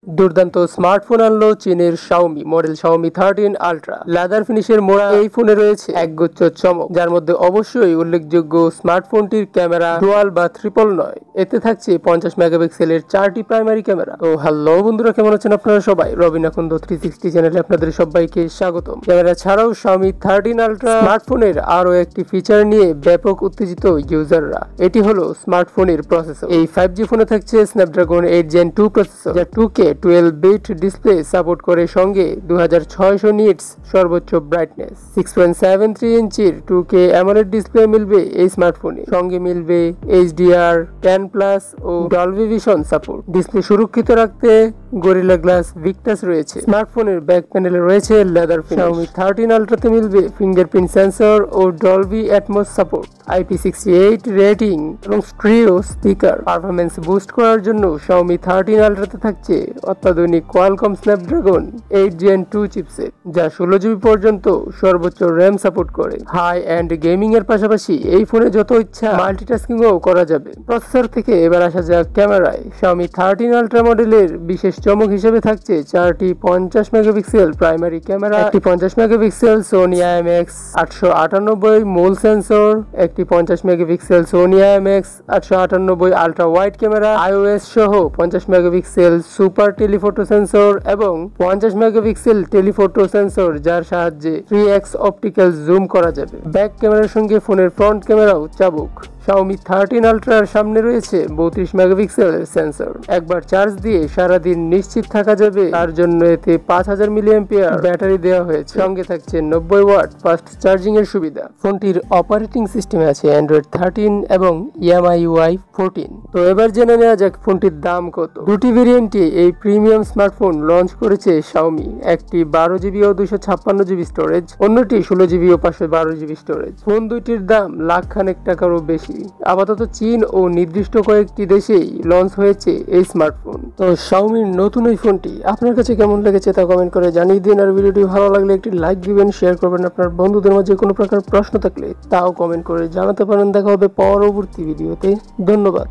দুর্দান্ত স্মার্টফোন আনলো চীনের Xiaomi model Xiaomi 13 ultra. Leather ফিনিশের মোড়া এই ফোনে রয়েছে একগুচ্ছ চমক, যার মধ্যে অবশ্যই উল্লেখযোগ্য স্মার্টফোনটির ক্যামেরা ডুয়াল বা ট্রিপল নয়, এতে থাকছে 50 মেগাপিক্সেলের 4টি প্রাইমারি ক্যামেরা। তো হ্যালো বন্ধুরা, কেমন আছেন আপনারা সবাই? রবিন আকন্দ 360 চ্যানেলে আপনাদের সবাইকে স্বাগতম। ক্যামেরা ছাড়াও Xiaomi 13 আলট্রা স্মার্টফোনের আরো একটি ফিচার নিয়ে ব্যাপক উত্তেজিত ইউজাররা। এটি হলো স্মার্টফোনের প্রসেসর। এই 5G ফোনে থাকছে স্ন্যাপড্রাগন 8 Gen 2 প্রসেসর, যা 2K 12 বিট ডিসপ্লে সাপোর্ট করে, সঙ্গে 2600 নিটস সর্বোচ্চ ব্রাইটনেস। 6.73 ইঞ্চির 2K অ্যামোলেড ডিসপ্লে মিলবে এই স্মার্টফোনে, সঙ্গে মিলবে HDR 10+ ও ডলবি ভিশন সাপোর্ট। ডিসপ্লে সুরক্ষিত রাখতে গরিলা গ্লাস ভিক্টাস রয়েছে। স্মার্টফোনের ব্যাক প্যানেলে রয়েছে লেদার ফিনিশ। Xiaomi 13 আলট্রাতে মিলবে ফিঙ্গারপ্রিন্ট সেন্সর ও Dolby Atmos support, IP68 rating এবং স্টিরিও স্পিকার। পারফরম্যান্স বুস্ট করার জন্য Xiaomi 13 আলট্রাতে থাকছে অত্যাধুনিক কোয়ালকম স্ন্যাপড্রাগন 8 Gen 2 চিপসেট, যা 16GB পর্যন্ত সর্বোচ্চ র্যাম সাপোর্ট করে। হাই এন্ড গেমিং এর পাশাপাশি এই ফোনে যত ইচ্ছা মাল্টিটাস্কিংও করা যাবে। প্রসেসর থেকে এবার আসা যাক ক্যামেরায়। Xiaomi 13 আলট্রা মডেলের বিশেষ চমক হিসেবে থাকছে 4টি 50 মেগাপিক্সেল প্রাইমারি ক্যামেরা, একটি 50 মেগাপিক্সেল Sony IMX 898 মূল সেন্সর, একটি 50 megapixel Sony IMX 898 ultra wide camera, iOS সহ 50 মেগাপিক্সেল সুপার টেলিফটো সেন্সর এবং 50 মেগাপিক্সেল টেলিফটো সেন্সর, যার সাহায্যে 3x অপটিক্যাল জুম করা যাবে। ব্যাক ক্যামেরার সঙ্গে ফোনের ফ্রন্ট ক্যামেরাও চাবুক। Xiaomi 13 আলট্রার সামনে রয়েছে 32 মেগাপিক্সেলের সেন্সর। একবার চার্জ দিয়ে সারাদিন নিশ্চিত থাকা যাবে, তার জন্য এতে 5000 মিলিঅ্যাম্পিয়ার ব্যাটারি দেওয়া হয়েছে। সঙ্গে থাকছে 90 ওয়াট ফাস্ট চার্জিং এর সুবিধা। ফোনটির অপারেটিং সিস্টেমে আছে Android 13 এবং মিউই 14। তো এবার জেনে নেওয়া যাক ফোনটির দাম কত। দুটি ভেরিয়েন্টে এই প্রিমিয়াম স্মার্টফোন লঞ্চ করেছে Xiaomi, একটি 12GB ও 256GB স্টোরেজ, অন্যটি 16GB ও 512GB স্টোরেজ। ফোন দুইটির দাম লাখ খানেক টাকারও বেশি। আপাতত চীন ও নির্দিষ্ট কয়েকটি দেশেই লঞ্চ হয়েছে এই স্মার্টফোন। তো Xiaomiর নতুন এই ফোনটি আপনার কাছে কেমন লেগেছে তা কমেন্ট করে জানিয়ে দিন। আর ভিডিওটি ভালো লাগলে একটি লাইক দিবেন, শেয়ার করবেন। আপনার বন্ধুদের মাঝে কোনো প্রকার প্রশ্ন থাকলে তাও কমেন্ট করে জানাতে পারেন। দেখা হবে পরবর্তী ভিডিওতে। ধন্যবাদ।